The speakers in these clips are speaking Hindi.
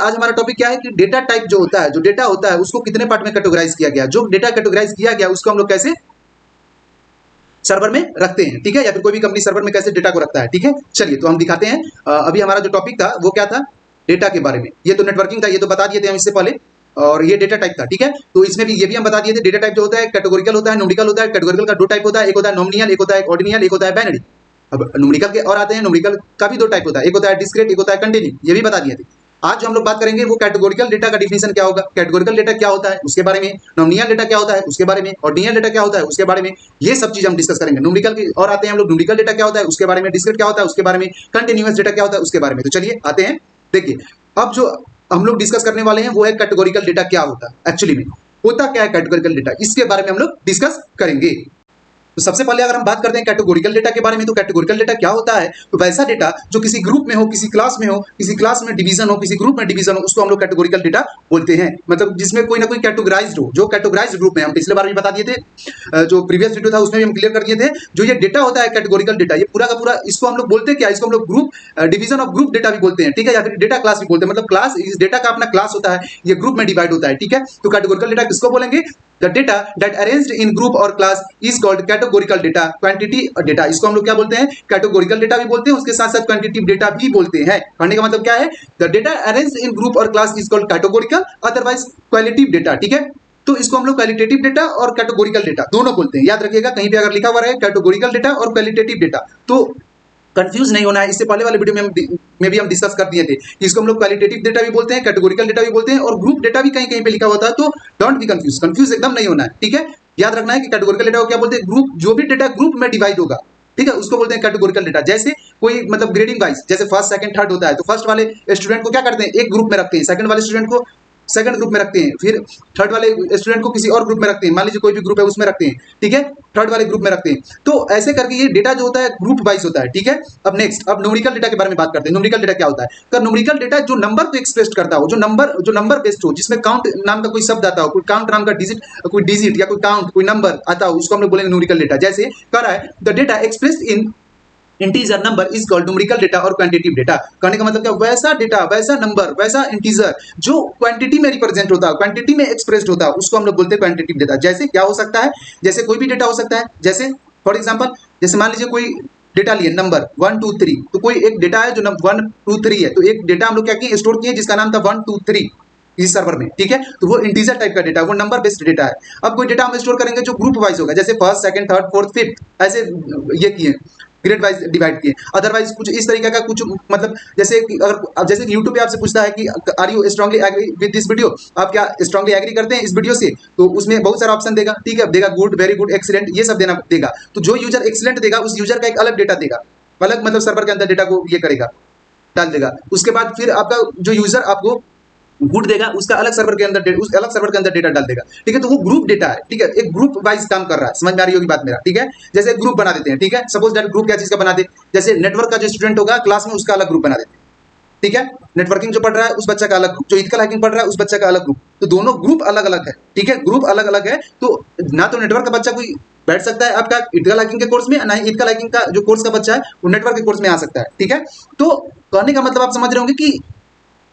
आज हमारा टॉपिक क्या है कि डेटा टाइप जो होता है, जो डेटा होता है उसको कितने पार्ट में कैटेगराइज किया गया, जो डेटा कैटेगराइज किया गया उसको हम लोग कैसे सर्वर में रखते हैं, ठीक है, या फिर कोई भी कंपनी सर्वर में कैसे डेटा को रखता है, ठीक है। चलिए तो हम दिखाते हैं। अभी हमारा जो टॉपिक था वो क्या था, डेटा के बारे में। ये तो नेटवर्किंग था, ये तो बता दिए थे हम इससे पहले, और ये डेटा टाइप था, ठीक है। तो इसमें भी ये भी हम बता दिए थे, डेटा टाइप जो होता है कैटेगोरिकल होता है, न्यूमेरिकल होता है। कैटेगोरिकल का दो टाइप होता है, एक होता है नॉमिनल, एक होता है ऑर्डिनल, एक होता है बाइनरी। अब न्यूमेरिकल के और आते हैं, न्यूमेरिकल का भी दो टाइप होता है, एक होता है डिस्क्रीट, एक होता है कंटिन्यू, ये भी बता दिए थे। आज जो हम लोग बात करेंगे वो कैटेगोरिकल डेटा का डिफिनेशन क्या होगा, कैटेगोरिकल डेटा क्या होता है उसके बारे में, नॉमिनल डेटा क्या होता है उसके बारे में, ऑर्डिनल डेटा क्या होता है उसके बारे में, ये सब चीज हम डिस्कस करेंगे। न्यूमेरिकल की और आते हैं हम लोग, न्यूमेरिकल डेटा क्या होता है उसके बारे में, डिस्क्रीट क्या होता है उसके बारे में, कंटिन्यूअस डेटा क्या होता है उसके बारे में। तो चलिए आते हैं, देखिए अब जो हम लोग डिस्कस करने वाले हैं वो है कैटेगोरिकल डेटा क्या होता है, एक्चुअली में होता क्या है कैटेगोरिकल डेटा, इसके बारे में हम लोग डिस्कस करेंगे। तो सबसे पहले अगर हम बात करते हैं कैटेगोरिकल डेटा के बारे में, तो कैटेगोरिकल डेटा क्या होता है, तो वैसा डेटा जो किसी ग्रुप में हो, किसी क्लास में हो, किसी क्लास में डिवीजन हो, किसी ग्रुप में डिवीजन हो, उसको हम लोग कैटेगोरिकल डेटा बोलते हैं। मतलब जिसमें कोई ना कोई कैटेगराइज्ड हो, जो कैटेगराइज्ड ग्रुप में, हम पिछले बार भी बता दिए थे, जो प्रीवियस वीडियो था उसमें भी हम क्लियर कर दिए थे। जो ये डेटा होता है कैटेगोरिकल डेटा, ये पूरा का पूरा, इसको हम लोग बोलते हैं क्या, इसको हम लोग group division of group data भी बोलते हैं, ठीक है, या फिर डेटा क्लास भी बोलते हैं। मतलब क्लास, इस डेटा का अपना क्लास होता है, ये ग्रुप में डिवाइड होता है, ठीक है। तो कैटेगोरिकल डेटा किसको बोलेंगे, The data that arranged in group or class is called categorical data. Quantity data, इसको हम लोग क्या बोलते हैं, कैटेगोरिकल डेटा भी बोलते हैं, उसके साथ साथ क्वांटिटेटिव डेटा भी बोलते हैं। कहने का मतलब क्या है, the data arranged in group or class is called categorical, otherwise qualitative data, ठीक है। तो इसको हम लोग क्वालिटेटिव डेटा और कैटेगोरिकल डेटा दोनों बोलते हैं, याद रखिएगा, कहीं पे अगर लिखा हुआ है कैटेगोरिकल डेटा और क्वालिटेटिव डेटा तो कंफ्यूज नहीं होना है। इससे पहले वाले वीडियो में भी हम डिस्कस कर दिए थे, इसको हम लोग क्वालिटेटिव डेटा भी बोलते हैं, कैटेगोरिकल डेटा भी बोलते हैं, और ग्रुप डेटा भी कहीं कहीं पे लिखा होता है। तो डोंट बी कंफ्यूज एकदम नहीं होना है, ठीक है। याद रखना है कि कैटेगोरिकल डेटा को क्या बोलते हैं, ग्रुप, जो भी डेटा ग्रुप में डिवाइड होगा, ठीक है, उसको बोलते हैं कैटेगोरिकल डेटा। जैसे कोई मतलब ग्रेडिंग वाइज, जैसे फर्स्ट सेकंड थर्ड होता है, तो फर्स्ट वाले स्टूडेंट को क्या करते हैं, एक ग्रुप में रखते हैं, सेकंड वाले स्टूडेंट को सेकंड ग्रुप में रखते हैं, फिर थर्ड वाले स्टूडेंट को किसी और ग्रुप में रखते हैं, मान लीजिए कोई भी ग्रुप है उसमें रखते हैं, ठीक है, थर्ड वाले ग्रुप में रखते हैं। तो ऐसे करके ये डेटा जो होता है ग्रुप वाइज होता है, ठीक है। अब नेक्स्ट, अब न्यूमेरिकल डेटा के बारे में बात करते हैं। न्यूमेरिकल डेटा क्या होता है, तो न्यूमेरिकल डेटा जो नंबर को एक्सप्रेस करता हो, जो नंबर बेस्ड हो, जिसमें काउंट नाम का कोई शब्द आता हो, कोई काउंट नाम का डिजिट या कोई काउंट, कोई नंबर आता हो, उसको हम लोग बोलेंगे न्यूमेरिकल डेटा। जैसे कह रहा है the data expressed in integer number is called numerical data और क्वांटिटेटिव डेटा। कहने का मतलब क्या, वैसा डेटा, वैसा नंबर, वैसा इंटीजर जो क्वांटिटी में रिप्रेजेंट होता है, क्वांटिटी में एक्सप्रेस्ड होता है, उसको हम लोग बोलते हैं क्वांटिटेटिव डेटा। जैसे क्या हो सकता है, जैसे कोई भी डेटा हो सकता है, जैसे फॉर एग्जांपल, जैसे मान लीजिए कोई डेटा लिए नंबर 1 2 3, तो कोई एक डेटा है जो 1 2 3 है, तो एक डेटा हम लोग क्या किए, स्टोर किए, जिसका नाम था 1 2 3 इस सर्वर में, ठीक है। तो वो इंटीजर टाइप का डेटा, वो नंबर बेस्ड डेटा है। अब कोई डेटा हम स्टोर करेंगे जो ग्रुप वाइज होगा, जैसे first second third fourth fifth, ऐसे ये किए, ग्रेड वाइज डिवाइड किए। अदरवाइज कुछ इस तरीके का कुछ, मतलब जैसे जैसे यूट्यूब पे आपसे पूछता है कि are you strongly agree with this video, आप क्या स्ट्रांगली एग्री करते हैं इस वीडियो से, तो उसमें बहुत सारा ऑप्शन देगा, ठीक है, देगा गुड, वेरी गुड, एक्सीलेंट, ये सब देना देगा। तो जो यूजर एक्सीलेंट देगा उस यूजर का एक अलग डेटा देगा, अलग मतलब सर्वर के अंदर डेटा को ये करेगा, डाल देगा। उसके बाद फिर आपका जो यूजर आपको गुड देगा, उसका अलग सर्वर के अंदर, उस अलग सर्वर के अंदर डेटा डाल देगा, ठीक है। तो वो ग्रुप डेटा है, ठीक है, एक ग्रुप वाइज काम कर रहा है, समझ में आ रही होगी बात मेरा, ठीक है। जैसे एक ग्रुप बना देते हैं, ठीक है, सपोज दैट ग्रुप क्या चीज का बना दे, जैसे नेटवर्क का जो स्टूडेंट होगा क्लास में, उसका अलग ग्रुप बना देते हैं, ठीक है। नेटवर्किंग जो पढ़ रहा है उस बच्चा का अलग ग्रुप, जो इथिकल हैकिंग पढ़ रहा है उस बच्चा का अलग ग्रुप, तो दोनों ग्रुप अलग अलग है, ठीक है, ग्रुप अलग अलग है। तो ना तो नेटवर्क का बच्चा कोई बैठ सकता है आपका इथिकल हैकिंग के कोर्स में, ना ही इथिकल हैकिंग का जो कोर्स का बच्चा है वो नेटवर्क के कोर्स में आ सकता है, ठीक है। तो कहने का मतलब आप समझ रहे होंगे कि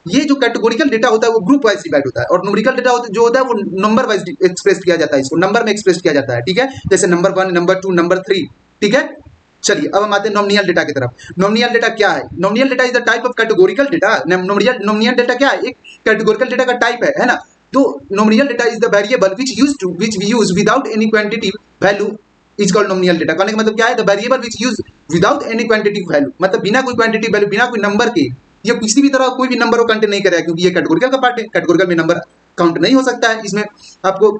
ये जो कैटेगोरिकल डेटा होता है वो ग्रुप वाइज डिवाइड होता है, और न्यूमेरिकल डेटा जो होता है वो नंबर वाइज एक्सप्रेस किया जाता है, इसको नंबर में एक्सप्रेस किया जाता है, ठीक है। जैसे नंबर 1, नंबर 2, नंबर 3, ठीक है। चलिए अब हम आते हैं नॉमिनल डेटा की तरफ। नॉमिनल डेटा क्या है, nominal data is the type of categorical data. Nominal data क्या है, एक कैटेगोरिकल डेटा का टाइप है ना। तो nominal data is the variable which we use without any quantitative value is called nominal data। कहने का मतलब क्या है, the variable which use without any quantitative value, मतलब बिना कोई क्वांटिटेटिव वैल्यू, बिना कोई नंबर के, ये किसी भी तरह कोई भी नंबर को काउंट नहीं करेगा, क्योंकि ये कैटेगोरिकल का पार्ट है, कैटेगोरिकल में नंबर काउंट नहीं हो सकता है, इसमें आपको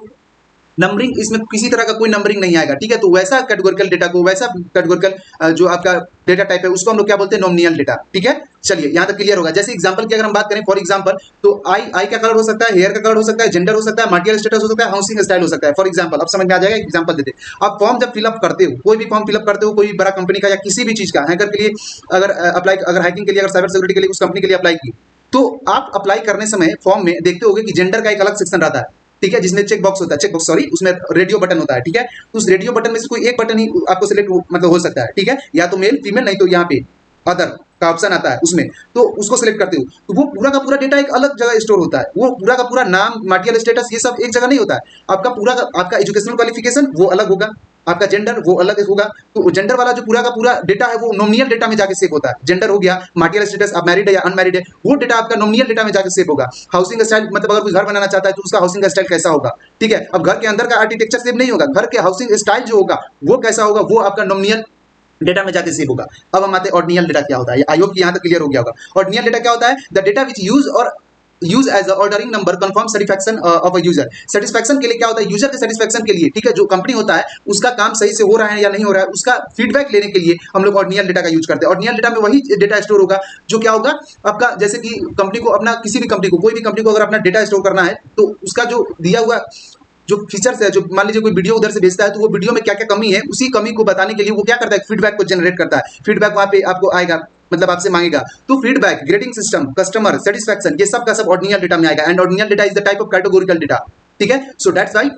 नंबरिंग, इसमें किसी तरह का कोई नंबरिंग नहीं आएगा, ठीक है। तो वैसा कैटेगोरिकल डेटा को, वैसा कैटेगोरिकल जो आपका डेटा टाइप है उसको हम लोग क्या बोलते हैं, नॉमिनल डेटा, ठीक है। चलिए यहाँ तक क्लियर होगा। जैसे एग्जांपल की अगर हम बात करें, फॉर एग्जांपल, तो आई का कलर हो सकता है, हेयर का कलर हो सकता है, जेंडर हो सकता है, मटेरियल स्टेटस हो सकता है, हाउसिंग स्टाइल हो सकता है। फॉर एग्जांपल अब समझ में आ जाएगा, एग्जांपल देते हैं। आप फॉर्म जब फिलअप करते हो, कोई भी फॉर्म फिलअप करते हो, कोई भी बड़ा कंपनी का या किसी भी चीज का, हैकर के लिए अगर अप्लाई, अगर हैकिंग के लिए, अगर साइबर सिक्योरिटी के लिए उस कंपनी के लिए अप्लाई की, तो आप अप्लाई करने समय फॉर्म में देखते होगे कि जेंडर का एक अलग सेक्शन रहता है, ठीक है, जिसमें चेक बॉक्स होता है, चेक बॉक्स सॉरी, उसमें रेडियो बटन होता है, ठीक है। तो उस रेडियो बटन में से कोई एक बटन ही आपको सिलेक्ट मतलब हो सकता है, ठीक है, या तो मेल फीमेल, नहीं तो यहाँ पे अदर का ऑप्शन आता है उसमें, तो उसको सिलेक्ट करते हो तो वो पूरा का पूरा डेटा एक अलग जगह स्टोर होता है। वो पूरा का पूरा नाम, मार्टियल स्टेटस, ये सब एक जगह नहीं होता है। आपका पूरा आपका एजुकेशनल क्वालिफिकेशन वो अलग होगा, आपका जेंडर वो अलग होगा। तो जेंडर वाला जो पूरा का पूरा डेटा है वो नॉमिनल डेटा में जाके सेव होता है। जेंडर हो गया, मार्टियल स्टेटस, आप मैरिड है या अनमैरिड है, वो डेटा आपका नॉमिनल डेटा में जाके सेव होगा। हाउसिंग स्टाइल, मतलब अगर कोई घर बनाना चाहता है तो उसका हाउसिंग स्टाइल कैसा होगा, ठीक है। अब घर के अंदर का आर्किटेक्चर सेव नहीं होगा, घर के हाउसिंग स्टाइल जो होगा वो कैसा होगा, वो आपका नॉमिनल डेटा में जाके सेव होगा। अब हम आते हैं ऑर्डिनल डेटा क्या होता है। आई होप कि यहाँ तक क्लियर हो गया होगा। ऑर्डिनल डेटा क्या होता है, द डेटा विच यूज और use as a ordering number confirm satisfaction of a user. Satisfaction के लिए क्या होता है, यूजर के सेटिस्फैक्शन के लिए, ठीक है। जो कंपनी होता है उसका काम सही से हो रहा है या नहीं हो रहा है, उसका फीडबैक लेने के लिए हम लोग ऑर्डिनल डेटा का यूज करते हैं। ऑर्डिनल डेटा में वही डेटा स्टोर होगा जो क्या होगा आपका, जैसे कि कंपनी को अपना, किसी भी कंपनी को, कोई भी कंपनी को अगर अपना डेटा स्टोर करना है तो उसका जो दिया हुआ जो फीचर्स है, जो मान लीजिए कोई वीडियो उधर से भेजता है तो वो वीडियो में क्या क्या कमी है, उसी कमी को बताने के लिए वो क्या करता है, फीडबैक को जनरेट करता है। फीडबैक वहां पे आपको आएगा, मतलब आपसे मांगेगा। तो feedback, grading system, customer satisfaction, ये सब का सब ऑर्डिनल डेटा में आएगा। And ordinal data is the type of categorical data, ठीक है। सो दैट्स व्हाई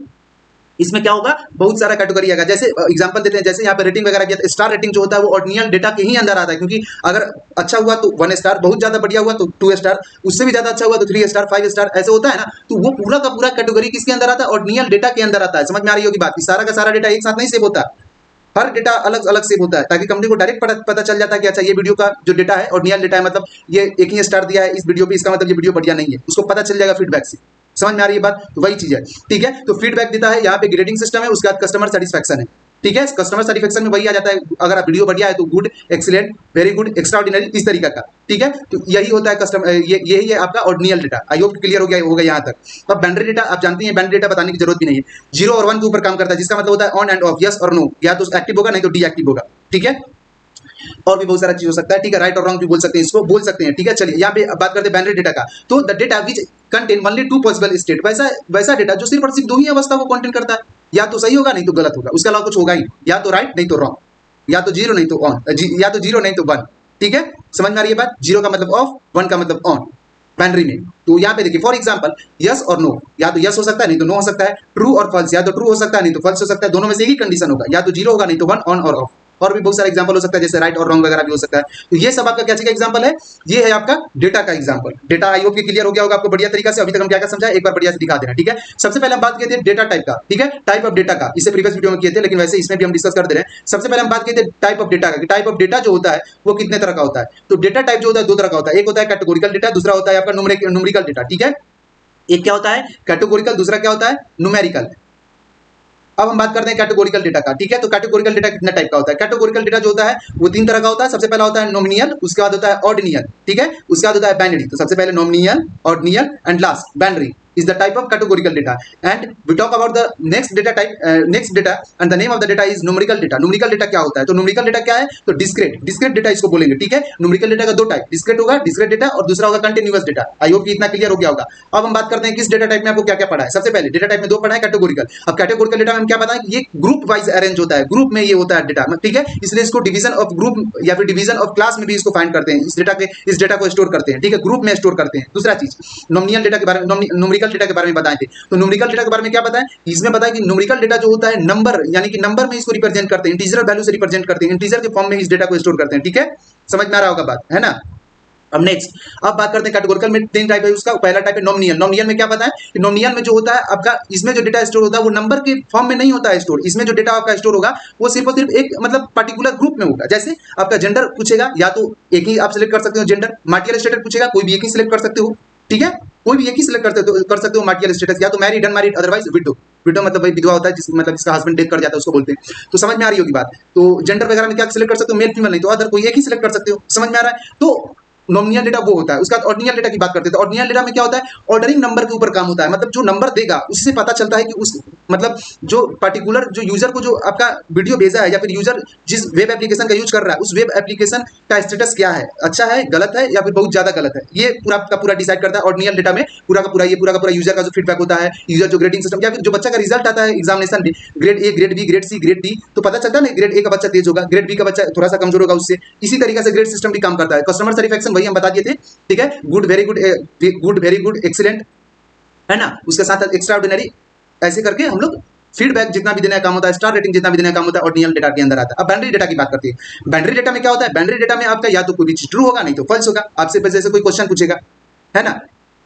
इसमें क्या होगा, बहुत सारा कैटेगरी आएगा। जैसे एग्जांपल देते हैं, जैसे यहाँ पे रेटिंग वगैरह किया, स्टार रेटिंग जो होता है वो ऑर्डिनल डेटा के ही अंदर आता है, क्योंकि अगर अच्छा हुआ तो 1 स्टार, बहुत ज्यादा बढ़िया हुआ तो 2 स्टार, उससे भी ज्यादा अच्छा हुआ तो 3 स्टार, 5 स्टार, ऐसे होता है ना। तो वो पूरा का पूरा कैटेगरी किसके अंदर आता है, ऑर्डिनल डेटा के अंदर आता है। समझ में आ रही होगी बात, सारा का सारा डेटा एक साथ नहीं सेव होता, हर डेटा अलग अलग सेव होता है, ताकि कंपनी को डायरेक्ट पता चल जाता है कि अच्छा ये वीडियो का जो डेटा है ऑर्डिनल डेटा है, मतलब ये एक ही स्टार दिया है इस वीडियो पे, इसका मतलब ये वीडियो बढ़िया नहीं है, उसको पता चल जाएगा फीडबैक से। समझ में आ रही है बात, तो वही चीज है, ठीक है। तो फीडबैक देता है, यहाँ पे ग्रेडिंग सिस्टम है, उसके बाद कस्टमर सेटिस्फैक्शन है, ठीक है। कस्टमर सेटिस्फैक्शन में वही आ जाता है, अगर आप वीडियो बढ़िया है तो good, excellent, very good, extra ordinary, इस तरीका का, ठीक है। तो यही होता है कस्टमर, यही है आपका ordinal data. I hope clear हो गया होगा यहाँ तक। अब बाइनरी डेटा आप जानती हैं, बाइनरी डेटा बताने की जरूरत भी नहीं है, 0 और 1 के ऊपर काम करता है, जिसका मतलब होता है ऑन एंड ऑफ, यस और नो, या तो एक्टिव होगा नहीं तो डीएक्टिव होगा, ठीक है। और भी बहुत सारा चीज हो सकता है, ठीक है। राइट और रॉन्ग भी बोल सकते हैं, इसको बोल सकते हैं, ठीक है। चलिए यहाँ पे बात करते हैं बाइनरी डेटा का। तो the data which contain only 2 possible state, वैसा डेटा जो सिर्फ और सिर्फ 2 ही अवस्था को कंटेन करता है, या तो सही होगा नहीं तो गलत होगा, उसके अलावा कुछ होगा ही, या तो राइट नहीं तो रॉन्ग, या तो 0 नहीं तो ऑन, या तो 0 नहीं तो 1, ठीक है। समझ में आ रही है बात, 0 का मतलब ऑफ, 1 का मतलब ऑन बाइनरी में। तो यहाँ पे देखिए फॉर एग्जांपल यस और नो, या तो यस हो सकता है नहीं तो नो हो सकता है, ट्रू और फॉल्स, या तो ट्रू हो सकता है नहीं तो फॉल्स हो सकता है, दोनों में से एक ही कंडीशन होगा, या तो 0 होगा नहीं तो 1, ऑन और ऑफ। और भी बहुत सारे एग्जांपल हो सकता है, जैसे राइट और रॉन्ग वगैरह भी हो सकता है। तो ये सब आपका क्या चीज का एग्जांपल है, ये है आपका डेटा का example. Data I hope clear हो गया होगा आपको बढ़िया तरीका से। अभी तक हम क्या क्या समझा, एक बार बढ़िया से दिखा देना, ठीक है। सबसे पहले हम बात किए थे डेटा टाइप का, ठीक है, टाइप ऑफ डेटा का, इससे प्रीवियस वीडियो में किए थे, लेकिन वैसे इसमें भी हम डिस्कस कर दे रहे हैं। सबसे पहले हम बात किए थे टाइप ऑफ डेटा का, कि टाइप ऑफ डेटा जो होता है वो कितने तरह का होता है। तो डेटा टाइप जो होता है 2 तरह का होता है, एक होता है कैटेगोरिकल डेटा, दूसरा होता है आपका न्यूमेरिकल डेटा, ठीक है। एक क्या होता है कैटेगोरिकल, दूसरा क्या होता है न्यूमेरिकल। अब हम बात करते हैं कैटेगोरिकल डेटा का, ठीक है। तो कैटेगोरिकल डेटा कितने टाइप का होता है, कैटेगोरिकल डेटा जो होता है वो 3 तरह का होता है। सबसे पहला होता है नॉमिनियल, उसके बाद होता है ऑर्डिनल, ठीक है, उसके बाद होता है बाइनरी। तो सबसे पहले nominal, ordinal and last binary is the type of categorical data. And we talk about the next data type, next data, and the name of the data is numerical data. numerical data क्या होता है, तो numerical data क्या है, तो discrete data इसको बोलेंगे, ठीक है। numerical data का 2 टाइप, discrete होगा, discrete data, और दूसरा होगा continuous data। आई होप कि इतना क्लियर हो गया होगा। अब हम बात करते हैं किस डेटा टाइप में आपको क्या क्या पढ़ा है। सबसे पहले डेटा टाइप में 2 पढ़ा है, कैटेगोरिकल। अब कैटेगोरिकल डेटा में हम क्या पता है, ये ग्रुप वाइज अरेंज होता है, ग्रुप में ये होता है डेटा, ठीक है। इसलिए इसको डिवीजन ऑफ ग्रुप या फिर डिवीजन ऑफ क्लास में भी इसको फाइंड करते हैं, इस डेटा को स्टोर करते हैं, ठीक है, ग्रुप में स्टोर करते हैं। दूसरा चीज नॉमिनल डेटा के बारे में, न्यूमेरिकल डेटा के बारे में बताए थे। तो न्यूमेरिकल डेटा के बारे में क्या पता है, इसमें पता है कि न्यूमेरिकल डेटा जो होता है नंबर, यानी कि नंबर में इसको रिप्रेजेंट करते हैं, इंटीजर वैल्यू से रिप्रेजेंट करते हैं, इंटीजर के फॉर्म में इस डेटा को स्टोर करते हैं, ठीक है। समझ में आ रहा होगा बात, है ना। अब नेक्स्ट अब बात करते हैं कैटेगोरिकल में 3 टाइप है उसका। पहला टाइप है नॉमिनियल। नॉमिनियल में क्या पता है कि नॉमिनियल में जो होता है आपका, इसमें जो डेटा स्टोर होता है वो नंबर के फॉर्म में नहीं होता है स्टोर। इसमें जो डेटा आपका स्टोर होगा वो सिर्फ और सिर्फ एक मतलब पर्टिकुलर ग्रुप में होगा। जैसे आपका जेंडर पूछेगा, या तो एक ही आप सिलेक्ट कर सकते हो जेंडर, मार्टियल स्टेटस पूछेगा, कोई भी एक ही सिलेक्ट कर सकते हो, ठीक है, कोई भी एक ही सिलेक्ट कर सकते हो मार्टियल स्टेटस, या तो married, unmarried, otherwise window. Window मतलब वही विधवा होता है जिस मतलब जिसका हस्बैंड डेथ कर जाता है उसको बोलते हैं। तो समझ में आ रही होगी बात। तो जेंडर वगैरह में क्या सिलेक्ट कर सकते हो, मेल फीमेल नहीं तो अदर, कोई एक ही सिलेक्ट कर सकते हो। समझ में आ रहा है। तो नॉमिनल डेटा वो होता है। उसका ऑर्डिनल डेटा की बात करते हैं, तो ऑर्डिनल डेटा में क्या होता है, ऑर्डरिंग नंबर के ऊपर काम होता है। मतलब जो नंबर देगा उससे पता चलता है कि उस मतलब जो पर्टिकुलर जो यूजर को जो आपका वीडियो भेजा है, या फिर यूजर जिस वेब एप्लीकेशन का यूज कर रहा है उस वेब एप्लीकेशन का स्टेटस क्या है, अच्छा है, गलत है, या फिर बहुत ज्यादा गलत है, ये पूरा का पूरा डिसाइड करता है ऑर्डिनल डेटा में। पूरा का पूरा यूजर का जो फीडबैक होता है, यूजर जो ग्रेडिंग सिस्टम, या फिर जो बच्चा का रिजल्ट आता है एग्जामिनेशन में, grade A, grade B, grade C, grade D, तो पता चलता है ना ग्रेड ए का बच्चा तेज होगा, ग्रेड बी का बच्चा थोड़ा सा कमजोर होगा उससे। इसी तरीके से ग्रेड सिस्टम भी काम करता है। कस्टमर सेटिस्फैक्शन वही हम बता दिए थे, ठीक है, good, very good, good, very good, excellent, है ना, उसके साथ एक्स्ट्रा ऑर्डिनरी, ऐसे करके हम लोग फीडबैक जितना भी देने का काम होता है, स्टार रेटिंग जितना भी देने का काम होता है, ऑर्डिनल डेटा के अंदर आता है। अब बाइनरी डेटा की बात करते हैं। बाइनरी डेटा में क्या होता है? बाइनरी डेटा में आपका या तो कोई भी चीज ट्रू होगा, नहीं तो फॉल्स होगा। आपसे बस जैसे कोई क्वेश्चन पूछेगा, है ना,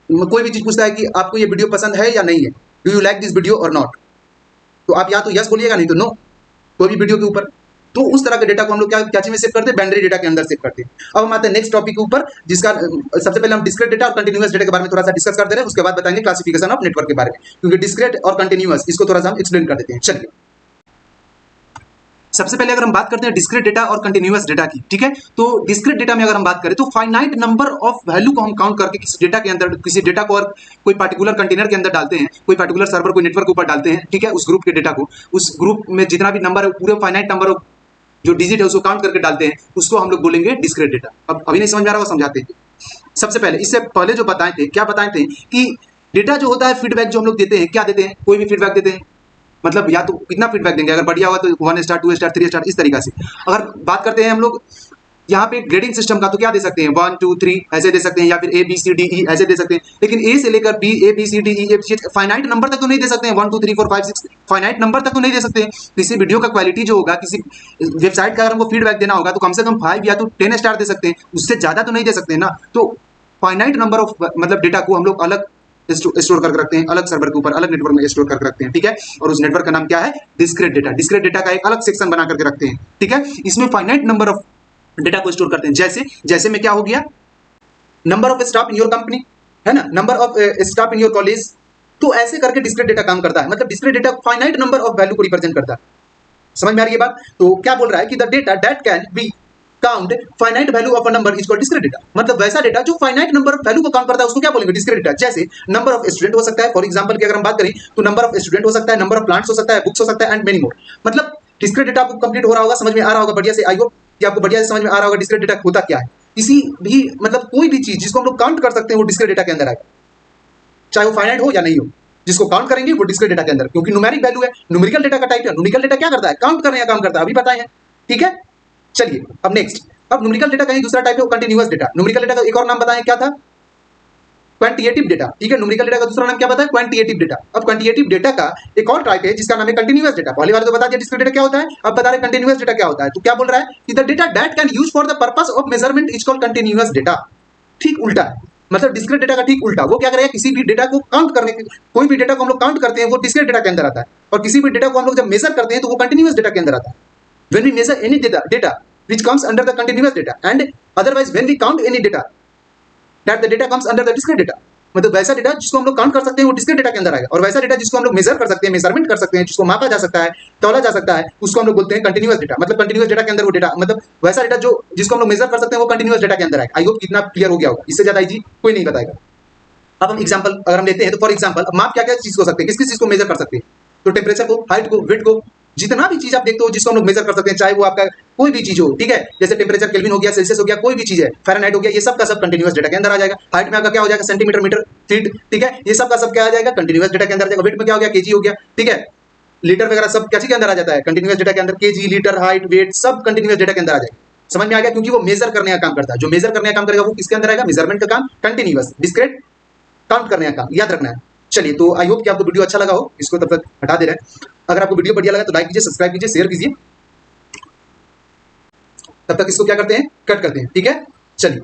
कोई भी चीज पूछता है कि आपको ये वीडियो पसंद है या नहीं है, do you like this video और नॉट, तो आप या तो यस बोलिएगा, नहीं तो नो, कोई भी वीडियो के ऊपर। तो उस तरह के डेटा को हम लोग क्या चीज में सेव करते हैं? बाइनरी डेटा के अंदर सेव करते हैं। अब हम आते हैं नेक्स्ट टॉपिक के ऊपर, जिसका सबसे पहले हम डिस्क्रीट डेटा और कंटीन्यूअस डेटा के बारे में थोड़ा सा डिस्कस कर दे रहे हैं, उसके बाद बताएंगे क्लासिफिकेशन ऑफ नेटवर्क के बारे में, क्योंकि डिस्क्रीट और कंटीन्यूअस इसको थोड़ा सा हम एक्सप्लेन कर देते हैं। चलिए, सबसे पहले अगर हम बात करते हैं डिस्क्रीट डेटा और कंटीन्यूअस डेटा की, ठीक है, तो डिस्क्रीट डेटा में अगर हम बात करें तो फाइनाइट नंबर ऑफ वैल्यू को हम काउंट करके किसी डेटा के अंदर, किसी डेटा को और कोई पर्टिकुलर कंटेनर के अंदर डालते हैं, कोई पर्टिकुलर सर्वर, कोई नेटवर्क के ऊपर डालते हैं, ठीक है, उस ग्रुप के डेटा को, उस ग्रुप में जितना भी नंबर है, पूरे फाइनाइट नंबर ऑफ जो डिजिट है उसको काउंट करके डालते हैं, उसको हम लोग बोलेंगे डिस्क्रीट डेटा। अब अभी नहीं समझ में आ रहा, वो समझाते हैं। सबसे पहले, इससे पहले जो बताए थे, क्या बताए थे कि डेटा जो होता है, फीडबैक जो हम लोग देते हैं, क्या देते हैं? कोई भी फीडबैक देते हैं, मतलब या तो कितना फीडबैक देंगे, अगर बढ़िया हुआ तो 1 स्टार, 2 स्टार, 3 स्टार, इस तरीका से। अगर बात करते हैं हम लोग यहाँ पे ग्रेडिंग सिस्टम का, तो क्या दे सकते हैं? 1 2 3 ऐसे दे सकते हैं, या फिर A B C D E ऐसे दे सकते हैं। लेकिन A से लेकर B, A B C D E F G finite number तक तो नहीं दे सकते हैं। 1 2 3 4 5 6 फाइनाइट नंबर तक तो नहीं दे सकते हैं। किसी वीडियो का क्वालिटी जो होगा, किसी वेबसाइट का अगर हमको फीडबैक देना होगा, तो कम से कम 5 या तो 10 स्टार दे सकते हैं, उससे ज्यादा तो नहीं दे सकते ना। तो फाइनाइट नंबर ऑफ मतलब डेटा को हम लोग अलग स्टोर करके रखते हैं, अलग सर्वर के ऊपर, अलग नेटवर्क में स्टोर करके रखते हैं, ठीक है। और उस नेटवर्क का नाम क्या है? Discrete data. डिस्क्रीट डेटा का एक अलग सेक्शन बना करके रखते हैं, ठीक है। इसमें फाइनाइट नंबर ऑफ डेटा को स्टोर करते हैं। जैसे में क्या हो गया? Number of staff in your company, है ना, number of staff in your college. तो ऐसे करके डिस्क्रीट डेटा काम करता है। मतलब discrete data finite number of value को रिप्रेजेंट करता है। समझ में आ रही है बात? तो क्या बोल रहा है कि the data that can be count finite value of a number is called discrete data. मतलब वैसा डेटा जो फाइनाइट नंबर वैल्यू को काउंट करता है, उसको क्या बोलेंगे? Discrete data. जैसे नंबर ऑफ स्टूडेंट हो सकता है, फॉर एग्जांपल की अगर हम बात करें तो नंबर ऑफ स्टूडेंट हो सकता है, नंबर ऑफ प्लांट्स हो सकता है, बुक्स हो सकता है, एंड मेनी मोर। मतलब डिस्क्रीट डेटा आपको कंप्लीट हो रहा होगा, समझ में आ रहा होगा बढ़िया से। आई होप कि आपको बढ़िया से समझ में आ रहा होगा डिस्क्रीट डेटा होता क्या है। किसी भी मतलब कोई भी चीज जिसको हम लोग काउंट कर सकते हैं, वो डिस्क्रीट डेटा के अंदर आएगा, चाहे वो फाइनाइट हो या नहीं हो। जिसको काउंट करेंगे वो डिस्क्रीट डेटा के अंदर, क्योंकि न्यूमेरिक वैल्यू है, न्यूमेरिकल डेटा का टाइप है। न्यूमेरिकल डेटा क्या करता है? काउंट करने का काम करता है, अभी बताए हैं, ठीक है। चलिए अब नेक्स्ट, अब न्यूमेरिकल डेटा का ही दूसरा टाइप है कंटीन्यूअस डेटा। न्यूमेरिकल डेटा का एक और नाम बताएं, क्या था? क्वांटिटेटिव डेटा, ठीक है। न्यूमेरिकल डेटा का दूसरा नाम क्या बताया? Quantitative data. अब क्वांटिटेटिव डेटा का एक और टाइप है जिसका नाम है कंटीन्यूअस डेटा। पहले वाले तो बता दिया डिस्क्रीट डेटा क्या होता है, अब बता रहे कंटीन्यूअस डेटा क्या होता है। तो क्या बोल रहा है कि the data that can use for the purpose of measurement is called continuous data. ठीक उल्टा है, मतलब डिस्क्रीट डेटा का ठीक उल्टा। वो क्या करेगा? किसी भी डेटा को काउंट करने के, कोई भी डेटा को हम लोग काउंट करते हैं, वो डिस्क्रीट डेटा के अंदर आता है। और किसी भी डेटा को हम लोग जब मेजर करते हैं तो वो कंटीन्यूअस डेटा के अंदर आता है। When we measure any data which comes under the continuous data, and otherwise when we count any data that the data comes under the discrete data। मतलब वैसा डेटा जिसको हम लोग काउंट कर सकते हैं वो डिस्क्रीट डेटा के अंदर आएगा, और वैसा डेटा जिसको हम लोग मेजर कर सकते हैं, मेजरमेंट कर सकते हैं, जिसको मापा जा सकता है, तौला जा सकता है, उसको हम लोग बोलते हैं कंटीन्यूअस डेटा। मतलब कंटीन्यूअस डेटा के अंदर वो डेटा, मतलब वैसा डेटा जो जिसको हम लोग मेजर कर सकते हैं वो कंटीन्यूअस डेटा के अंदर आएगा। आई होप कितना क्लियर हो गया होगा, इससे ज्यादा इजी कोई नहीं बताएगा। अब हम एग्जांपल अगर हम लेते हैं तो फॉर एग्जांपल माप क्या क्या चीज हो सकते हैं, किस किस चीज को मेजर कर सकते हैं? तो टेम्परेचर को, हाइट को, वेट को, जितना भी चीज आप देखते हो जिसको हम लोग मेजर कर सकते हैं, चाहे वो आपका कोई भी चीज हो, ठीक है। जैसे टेम्परेचर केल्विन हो गया, सेल्सियस हो गया, कोई भी चीज है, फ़ारेनहाइट हो गया, ये सब का सब कंटीन्यूअस डेटा के अंदर आ जाएगा। हाइट में आपका क्या हो जाएगा? सेंटीमीटर, मीटर, फीट, ठीक है, ये सब का सब क्या आ जाएगा? कंटीन्यूअस डेटा के अंदर आ जाएगा। वेट में क्या हो गया? केजी हो गया, ठीक है। लीटर वगैरह सब क्या के अंदर आ जाता है? कंटीन्यूअस डेटा के अंदर। केजी, लीटर, हाइट, वेट सब कंटीन्यूअस डेटा के अंदर आ जाएगा। समझ में आ गया? क्योंकि वो मेजर करने का काम करता है। जो मेजर करने का काम करेगा वो किसके अंदर आएगा? मेजरमेंट का काम, कंटीन्यूअस। डिस्क्रीट काउंट करने का काम, याद रखना है। चलिए, तो आई होप कि आपको वीडियो अच्छा लगा हो। इसको तब तक हटा दे रहे हैं। अगर आपको वीडियो बढ़िया लगा तो लाइक कीजिए, सब्सक्राइब कीजिए, शेयर कीजिए। तब तक इसको क्या करते हैं? कट करते हैं, ठीक है। चलिए।